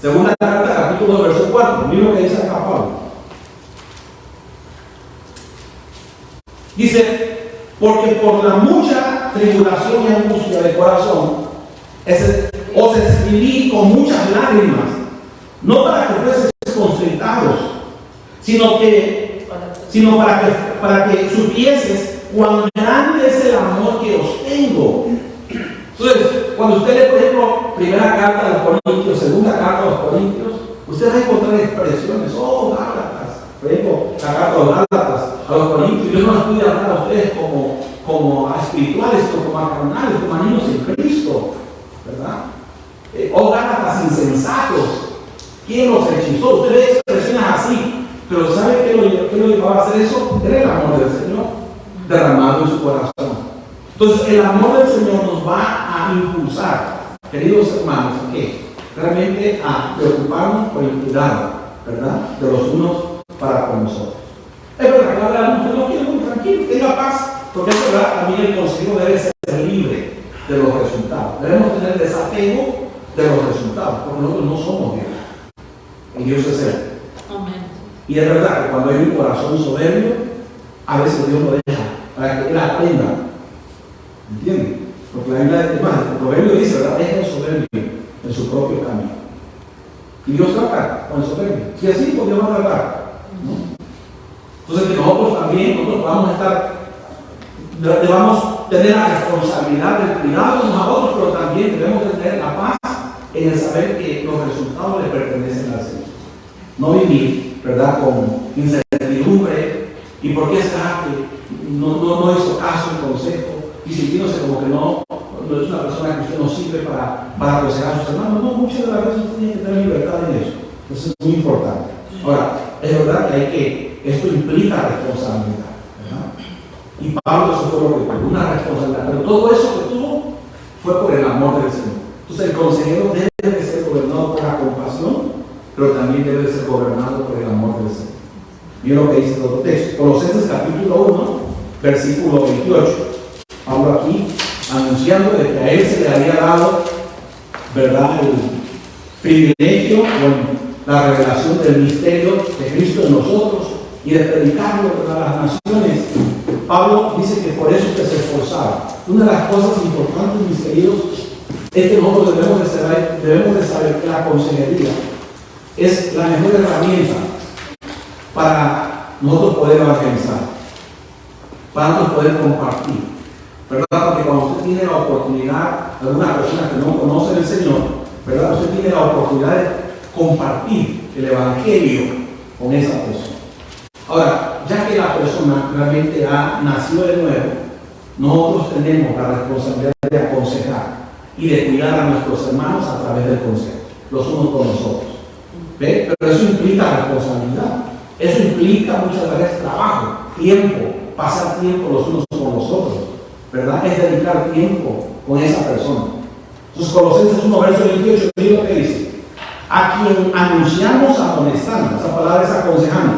Speaker 1: segunda carta, capítulo 2, verso 4. Mira lo que dice acá Pablo. Dice, porque por la mucha tribulación y angustia de corazón os escribí con muchas lágrimas, no para que fueses constrictados, sino para que supieses cuán grande es el amor que os tengo. Entonces, cuando usted lee, por ejemplo, primera carta a los Corintios, segunda carta a los Corintios, usted va a encontrar expresiones, Gálatas, por ejemplo, la carta a los Gálatas, a los Corintios. Yo no les pude hablar a ustedes como a espirituales, como a carnales, como a niños en Cristo, ¿verdad? Gálatas insensatos, ¿quién los hechizó? Usted ve expresiones así, pero ¿sabe qué lo llevaba a hacer eso? Era el amor del Señor derramado en su corazón. Entonces, el amor del Señor nos va a impulsar, queridos hermanos, ¿a qué? Realmente a preocuparnos por el cuidado, ¿verdad?, de los unos para con nosotros. Es verdad que hablamos que no quiero muy tranquilo, tenga paz, porque es verdad, también el consejo debe ser libre de los resultados. Debemos tener desapego de los resultados, porque nosotros no somos Dios. Y Dios es Él. Amén. Y es verdad que cuando hay un corazón soberbio, a veces Dios lo deja para que Él aprenda. ¿Entienden? Porque la Biblia, el proverbio dice, ¿verdad?, deja el soberbio en su propio camino. Y Dios trata con el soberbio. Si así, pues Dios va a tratar, ¿no? Entonces, que nosotros también, debamos tener la responsabilidad del cuidado de unos a otros, pero también debemos tener la paz en el saber que los resultados le pertenecen al Señor. No vivir, ¿verdad?, con incertidumbre y por qué será que no hizo caso el consejo y sintiéndose como que no es una persona que usted no sirve para aconsejar a sus hermanos. No, muchas de las veces usted tiene que tener libertad en eso. Eso es muy importante. Ahora, es verdad que esto implica responsabilidad, ¿verdad? Y Pablo eso fue lo que tuvo, una responsabilidad, pero todo eso que tuvo fue por el amor del Señor. Entonces el consejero debe ser gobernado por la compasión, pero también debe ser gobernado por el amor del Señor. Miren lo que dice el otro texto, Colosenses capítulo 1, versículo 28. Pablo aquí anunciando de que a él se le había dado, ¿verdad?, el privilegio con la revelación del misterio de Cristo en nosotros y de predicarlo a las naciones. Pablo dice que por eso se esforzaba. Una de las cosas importantes, mis queridos, es que nosotros debemos de saber que la consejería es la mejor herramienta para nosotros poder evangelizar, para nosotros poder compartir, ¿verdad? Porque cuando usted tiene la oportunidad de una persona que no conoce el Señor, ¿verdad?, usted tiene la oportunidad de compartir el Evangelio con esa persona. Ahora, ya que la persona realmente ha nacido de nuevo, nosotros tenemos la responsabilidad de aconsejar y de cuidar a nuestros hermanos a través del consejo, los unos con los otros. ¿Ve? Pero eso implica responsabilidad. Eso implica muchas veces trabajo, tiempo, pasar tiempo los unos con los otros, ¿verdad? Es dedicar tiempo con esa persona. Entonces, Colosenses 1, verso 28, dice lo que dice: a quien anunciamos amonestando, esa palabra es aconsejando,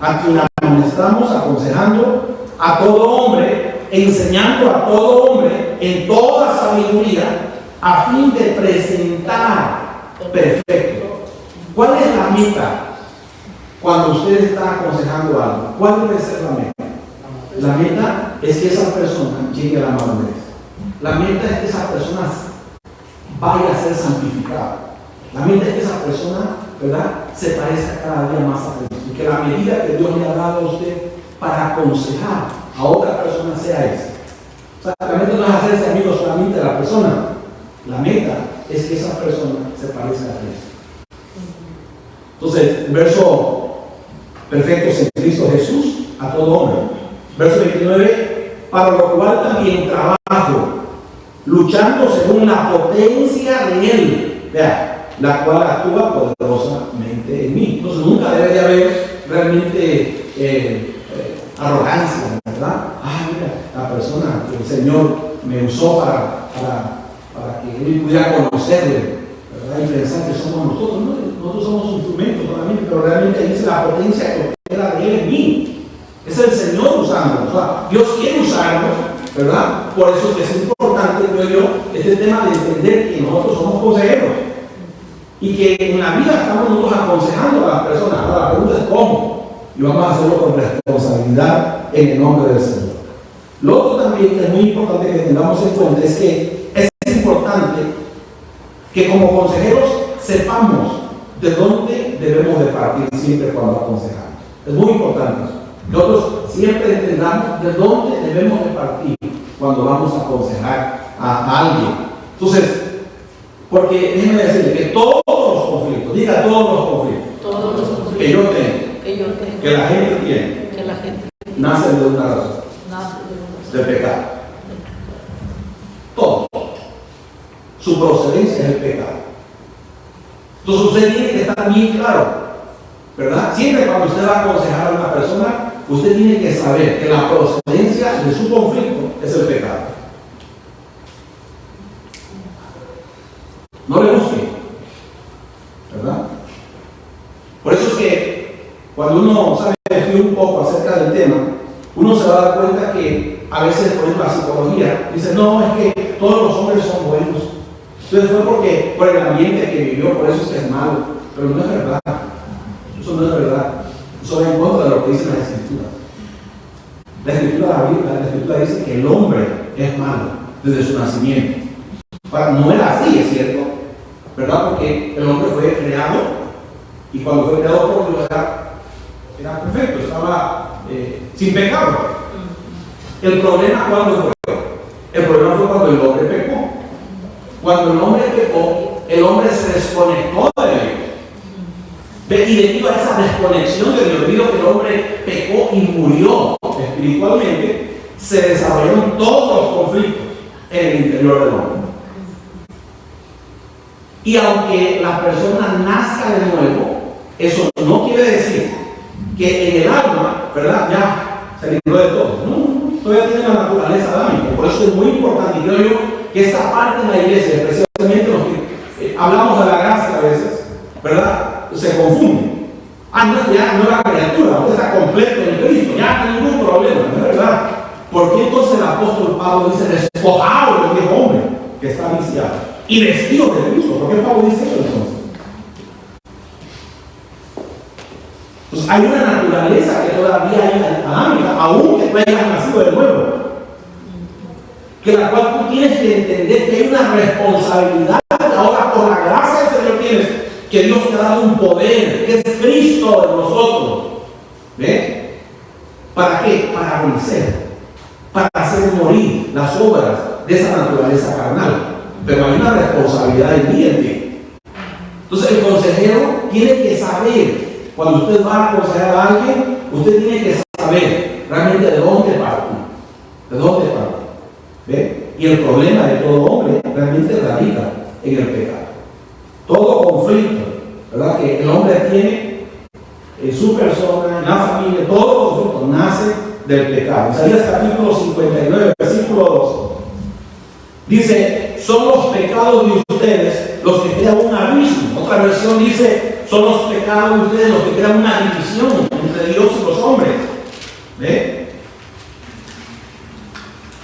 Speaker 1: a quien amonestamos aconsejando a todo hombre, enseñando a todo hombre en toda sabiduría, a fin de presentar perfecto. ¿Cuál es la meta cuando usted está aconsejando algo? ¿Cuál debe ser la meta? La meta es que esa persona llegue a la madurez. La meta es que esa persona vaya a ser santificada. La meta es que esa persona, ¿verdad?, se parezca cada día más a Cristo. Y que la medida que Dios le ha dado a usted para aconsejar a otra persona sea esa. O sea, la meta no es hacerse amigo solamente de la persona. La meta es que esa persona se parezca a Cristo. Entonces, verso perfecto es en Cristo Jesús a todo hombre. Verso 29, para lo cual también trabajo, luchando según la potencia de Él, vea, la cual actúa poderosamente en mí. Entonces, nunca debe de haber realmente arrogancia, ¿verdad? Ah, mira, la persona que el Señor me usó para que Él pudiera conocerle, ¿verdad? Y pensar que somos nosotros, ¿no? Nosotros somos instrumentos solamente, pero realmente dice la potencia que opera de Él en mí. Es el Señor usándonos. O sea, Dios quiere usarnos, ¿verdad? Por eso es que es importante, creo yo, este tema de entender que nosotros somos consejeros y que en la vida estamos nosotros aconsejando a las personas. Ahora la pregunta es cómo, y vamos a hacerlo con responsabilidad en el nombre del Señor. Lo otro también que es muy importante que tengamos en cuenta es que es importante que como consejeros sepamos de dónde debemos de partir siempre cuando aconsejamos. Es muy importante eso. Nosotros siempre entendamos de dónde debemos de partir cuando vamos a aconsejar a alguien. Entonces, porque déjenme decirle que todos los conflictos, diga todos los conflictos, que yo tengo, que la gente tiene, nacen de una razón, de pecado. Todo. Su procedencia es el pecado. Entonces usted tiene que estar bien claro, ¿verdad? Siempre cuando usted va a aconsejar a una persona, usted tiene que saber que la procedencia de su conflicto es el pecado. No le busque, ¿verdad? Por eso es que cuando uno sabe un poco acerca del tema, uno se va a dar cuenta que a veces, por ejemplo, la psicología dice: no, es que todos los hombres son buenos. Entonces fue por el ambiente que vivió, por eso es que es malo. Pero no es verdad. Eso no es verdad. Eso va en contra de lo que dicen las Escrituras. La Escritura dice que el hombre es malo desde su nacimiento. No era así, es cierto, ¿verdad? Porque el hombre fue creado y cuando fue creado por Dios era perfecto, estaba sin pecado. El problema, ¿cuándo fue? El problema fue cuando el hombre pecó. Cuando el hombre pecó, el hombre se desconectó de Dios. Y debido a esa desconexión de Dios, debido a que el hombre pecó y murió espiritualmente, se desarrollaron todos los conflictos en el interior del hombre. Y aunque la persona nazca de nuevo, eso no quiere decir que en el alma, ¿verdad?, ya se libró de todo. No, todavía tiene la naturaleza adámica. Por eso es muy importante, y creo yo, que esta parte de la iglesia, especialmente los que hablamos de la gracia a veces, ¿verdad?, se confunde. Ya no es la criatura, usted está completo en Cristo, ya no hay ningún problema, ¿no es verdad? ¿Por qué entonces el apóstol Pablo dice: despojado del viejo hombre que está viciado y vestido de Cristo? ¿Por qué Pablo dice eso entonces? Pues hay una naturaleza que todavía hay adámica, aún que tú hayas nacido de nuevo, que la cual tú tienes que entender que hay una responsabilidad ahora por la gracia del Señor tienes, que Dios te ha dado un poder, que es Cristo en nosotros. ¿Ve? ¿Para qué? Para vencer, para hacer morir las obras de esa naturaleza carnal. Pero hay una responsabilidad en ti. Entonces el consejero tiene que saber cuando usted va a aconsejar a alguien, usted tiene que saber realmente de dónde partir. ¿De dónde partir? ¿Ve? Y el problema de todo hombre realmente radica en el pecado. Todo conflicto, ¿verdad?, que el hombre tiene en su persona, en la familia, todo conflicto nace del pecado. Isaías capítulo 59, versículo 2. Dice, son los pecados de ustedes los que crean un abismo. Otra versión dice, son los pecados de ustedes los que crean una división entre Dios y los hombres. ¿Ve?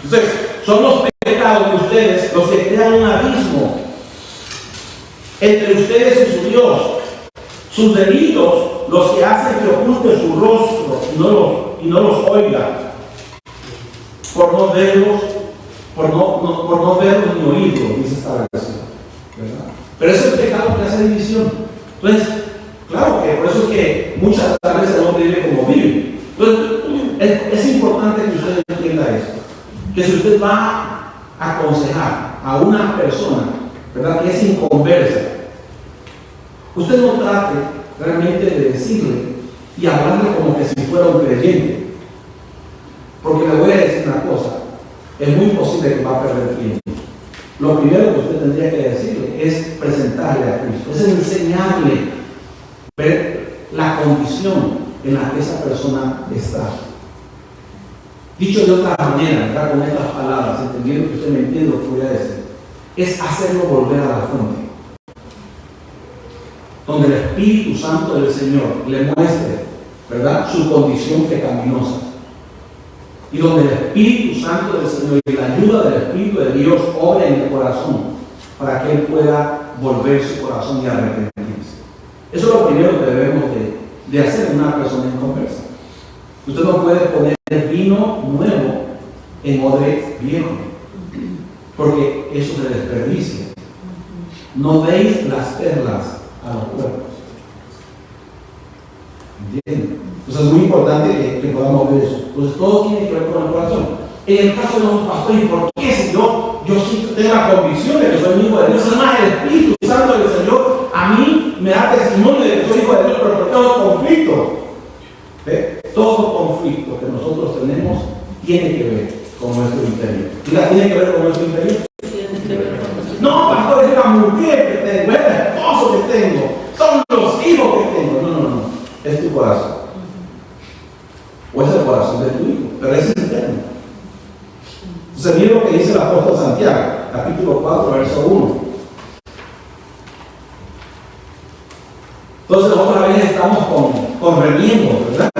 Speaker 1: Entonces, son los pecados de ustedes los que crean un abismo entre ustedes y su Dios. Sus delitos los que hacen que oculte su rostro y no los oiga, por no verlos, por no verlos ni oírlos, dice esta versión, ¿verdad? Pero es el pecado que hace división. Entonces, claro que por eso es que muchas veces el hombre vive como vive. Entonces, es importante que usted entienda esto, que si usted va a aconsejar a una persona, ¿verdad?, que es inconversa, usted no trate realmente de decirle y hablarle como que si fuera un creyente, porque le voy a decir una cosa, es muy posible que va a perder tiempo. Lo primero que usted tendría que decirle es presentarle a Cristo, es enseñarle, ver la condición en la que esa persona está. Dicho de otra manera, ¿verdad?, con estas palabras, entendiendo que usted me entiende lo que voy a decir, es hacerlo volver a la fuente, donde el Espíritu Santo del Señor le muestre, ¿verdad?, su condición pecaminosa, y donde el Espíritu Santo del Señor y la ayuda del Espíritu de Dios obre en el corazón para que Él pueda volver su corazón y arrepentirse. Eso es lo primero que debemos de hacer en una persona inconversa. Usted no puede poner vino nuevo en odre viejo, porque eso se desperdicia. No deis las perlas a los puercos. ¿Entienden? Entonces es muy importante que podamos ver eso. Entonces todo tiene que ver con el corazón. En el caso de los pastores, ¿por qué si yo sí tengo la convicción de que soy hijo de Dios? Es más, el Espíritu Santo del Señor a mí me da testimonio de que soy hijo de Dios, pero por todo conflicto. ¿Ve? Todo conflicto que nosotros tenemos tiene que ver con nuestro interior. ¿Y tiene que ver con nuestro interior? No, pastor, es la mujer que tengo, es el esposo que tengo, son los hijos que tengo. No. Es tu corazón. O es el corazón de tu hijo, pero es interno. Entonces, mira lo que dice el apóstol Santiago, capítulo 4, verso 1. Entonces, otra vez estamos con remiendo, ¿verdad?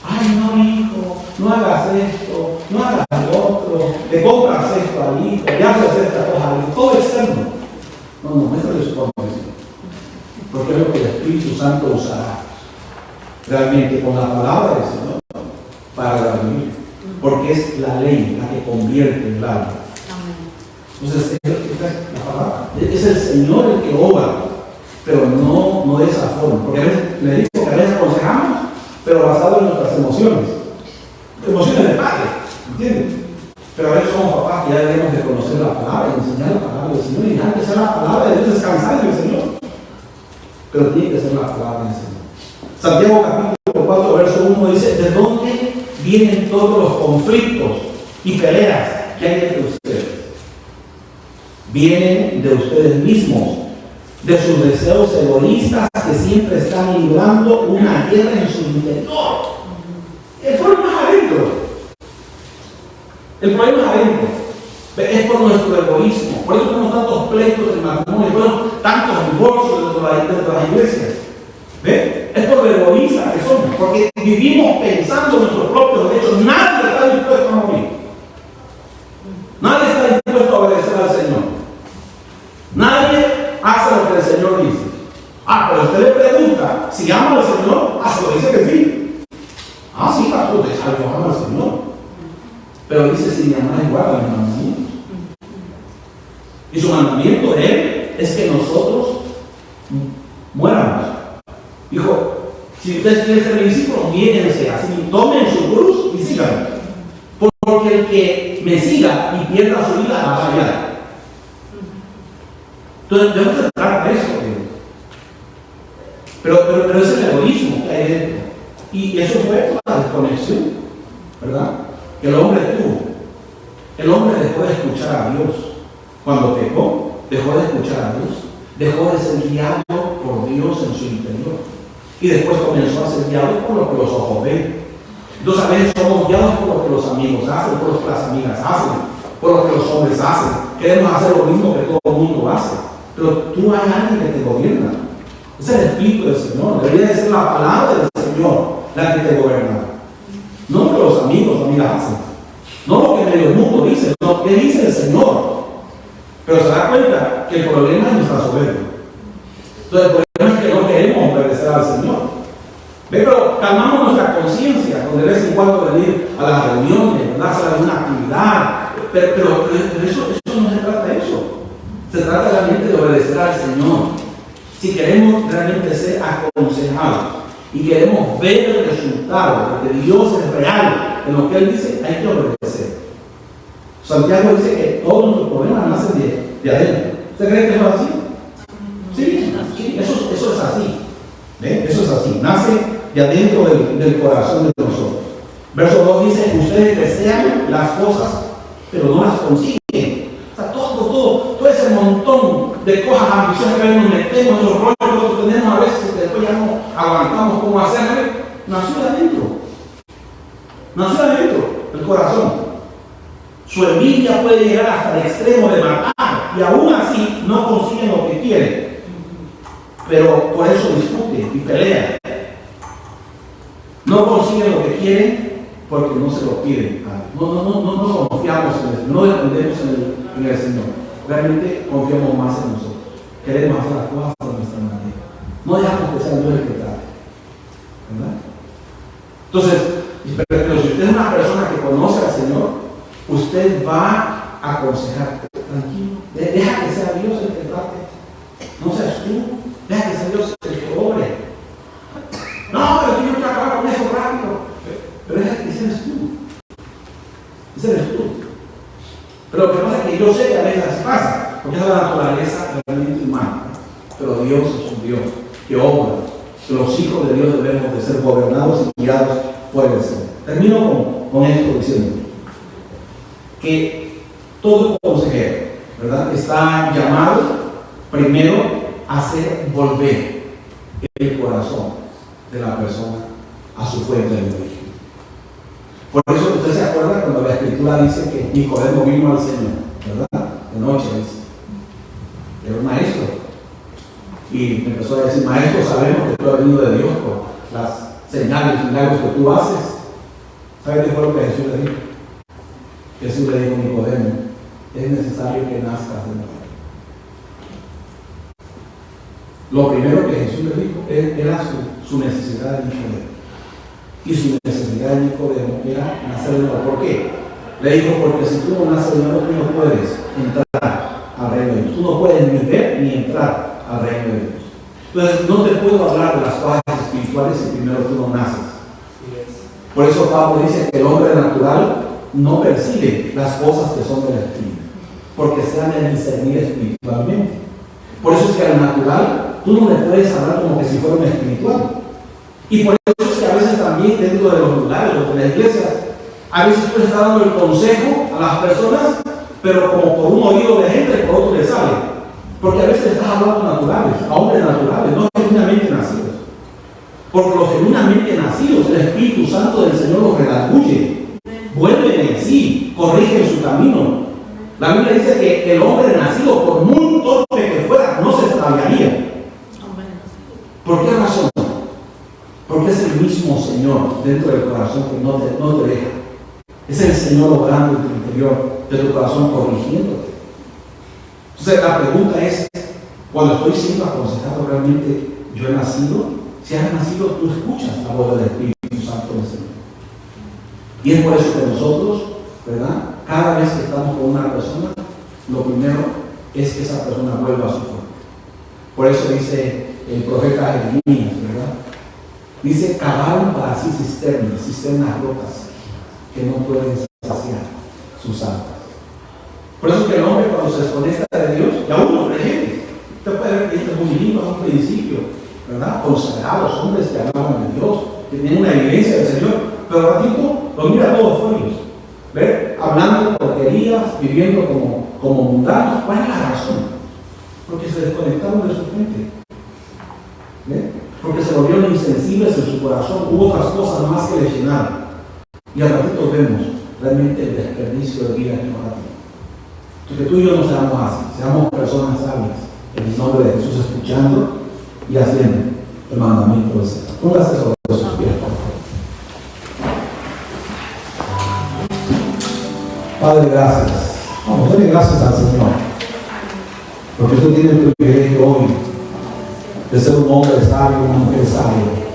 Speaker 1: Ay, no, hijo, no hagas esto, no hagas lo otro, le compras esto al hijo, le haces esta cosa al hijo, todo externo. No, muéstrale su condición. Porque es lo que el Espíritu Santo usará realmente con la palabra del Señor para la vida, porque es la ley la que convierte el alma. Entonces, la palabra es el Señor el que obra, pero no de esa forma, porque a veces le digo que a veces aconsejamos, pero basado en nuestras emociones de padre, ¿entiendes? Pero a veces somos papás que ya debemos de conocer la palabra y enseñar la palabra del Señor y dejar que sea la palabra de Dios, descansar en el Señor, pero tiene que ser la palabra del Señor. Santiago capítulo 4, verso 1 dice, ¿de dónde vienen todos los conflictos y peleas que hay entre ustedes? Vienen de ustedes mismos, de sus deseos egoístas que siempre están librando una guerra en su interior. El problema es adentro. El problema es adentro. Es por nuestro egoísmo. Por eso tenemos tantos pleitos en matrimonio, por eso tantos divorcios dentro de las iglesias. ¿Ve? Es por lo egoísta que somos, porque vivimos pensando en nuestros propios derechos. Nadie está dispuesto a morir. Nadie está dispuesto a obedecer al Señor. Nadie hace lo que el Señor dice. Pero usted le pregunta si ama al Señor, se lo dice que sí. Sí, pastor, usted sabe que ama al Señor. Pero dice, si mi amor guarda mis mandamientos. Y su mandamiento de Él es que nosotros muéramos. Dijo, si ustedes quieren ser mis discípulos, mírense así, tomen su cruz y síganme. Porque el que me siga y pierda su vida va a fallar. Entonces, debemos tratar de eso. Pero es el egoísmo que hay dentro. Y eso fue la desconexión, ¿verdad? Que el hombre tuvo. El hombre dejó de escuchar a Dios. Cuando pecó, dejó de escuchar a Dios. Dejó de ser guiado por Dios en su interior. Y después comenzó a ser guiado por lo que los ojos ven. Entonces a veces somos guiados por lo que los amigos hacen, por lo que las amigas hacen, por lo que los hombres hacen. Queremos hacer lo mismo que todo el mundo hace. Pero tú hay alguien que te gobierna. Es el Espíritu del Señor. Debería de ser la palabra del Señor la que te gobierna. No lo que los amigos o amigas hacen. No lo que medio mundo dice. No, ¿qué dice el Señor? Pero se da cuenta que el problema es nuestra soberbia. Entonces el problema es que no queremos obedecer al Señor. ¿Ve? Pero calmamos nuestra conciencia con de vez en cuando venir a las reuniones, hacer alguna actividad. Pero eso no se trata de eso. Se trata realmente de obedecer al Señor. Si queremos realmente ser aconsejados y queremos ver el resultado, porque Dios es real en lo que Él dice, hay que obedecer. Santiago dice que todos nuestros problemas nacen de adentro. ¿Usted cree que eso es así? Sí, eso es así. ¿Ve? Eso es así. Nace de adentro del corazón de nosotros. Verso 2 dice, ustedes desean las cosas, pero no las consiguen. O sea, todo ese montón de cosas ambiciosas que nos metemos, esos rollos que nosotros tenemos a veces que después ya no aguantamos cómo hacerlo, nació de adentro. Nació de adentro, el corazón. Su envidia puede llegar hasta el extremo de matar y aún así no consiguen lo que quieren. Pero por eso discuten y pelean. No consiguen lo que quieren porque no se lo piden. No confiamos en Él, no dependemos en el Señor. Realmente confiamos más en nosotros. Queremos hacer las cosas de nuestra manera. No dejamos que sea Dios el que trate. ¿Verdad? Entonces, pero si usted es una persona que conoce al Señor, usted va a aconsejar. Tranquilo. Deja que sea Dios el que trate. No seas tú. Deja que sea Dios el que obre. No, pero yo quiero acabar con eso rápido. Pero deja que seas tú. Ese eres tú. Pero lo que pasa es que yo sé que a veces así pasa, porque es la naturaleza realmente humana. Pero Dios es un Dios que obra. Que los hijos de Dios debemos de ser gobernados y guiados por el Señor. Termino con esto diciendo que todo consejero, ¿verdad?, está llamado primero a hacer volver el corazón de la persona a su fuente de origen. Por eso usted se acuerda cuando la Escritura dice que Nicodemo vino al Señor, ¿verdad? De noche, dice. Era un maestro. Y empezó a decir, maestro, sabemos que tú has venido de Dios por las señales y milagros que tú haces. ¿Sabe qué fue lo que Jesús le dijo? Jesús le dijo a Nicodemo, es necesario que nazcas de nuevo. Lo primero que Jesús le dijo era su necesidad de Nicodemo. Y su necesidad de Nicodemo era nacer de nuevo. ¿Por qué? Le dijo, porque si tú no naces de nuevo, tú no puedes entrar al reino de Dios. Tú no puedes ni ver ni entrar al reino de Dios. Entonces, no te puedo hablar de las cosas espirituales si primero tú no naces. Por eso Pablo dice que el hombre natural no percibe las cosas que son del Espíritu, porque se han de discernir espiritualmente. Por eso es que al natural tú no le puedes hablar como que si fuera un espiritual. Y por eso es que a veces también dentro de los lugares o de las iglesias, a veces tú estás dando el consejo a las personas, pero como por un oído de gente y por otro le sale. Porque a veces estás hablando naturales, a hombres naturales, no genuinamente nacidos. Porque los genuinamente nacidos, el Espíritu Santo del Señor los redarguye, vuelven en sí, corrigen su camino. La Biblia dice que el hombre nacido, por muy torpe que fuera, no se extraviaría. ¿Por qué razón? Porque es el mismo Señor dentro del corazón que no te deja. Es el Señor obrando en tu interior, de tu corazón, corrigiéndote. Entonces la pregunta es, cuando estoy siendo aconsejado, ¿realmente yo he nacido? Si has nacido, tú escuchas la voz del Espíritu Santo del Señor. Y es por eso que nosotros, ¿verdad?, cada vez que estamos con una persona, lo primero es que esa persona vuelva a su fuente. Por eso dice el profeta Jeremías, ¿verdad? Dice, cavaron para sí cisternas rotas, que no pueden saciar sus almas. Por eso que el hombre, cuando se desconecta de Dios, y aún los creyentes, usted puede ver que esto es muy lindo, es un principio, ¿verdad? Consagrados, hombres que hablaban de Dios, que tenían una evidencia del Señor, pero al ratito los mira todos fríos, ¿ves? Hablando de porquerías, viviendo como mundanos. ¿Cuál es la razón? Porque se desconectaron de su mente, ¿ves? Porque se volvieron insensibles en su corazón. Hubo otras cosas más que les llenaron. Y al ratito vemos realmente el desperdicio de vida que para ti. Que tú y yo no seamos así, seamos personas sabias, en el nombre de Jesús, escuchando y haciendo el mandamiento del Señor. Póngase sobre sus pies, por favor. Padre, gracias. Vamos, denle gracias al Señor, porque usted tiene el privilegio hoy de ser un hombre sabio, una mujer sabia,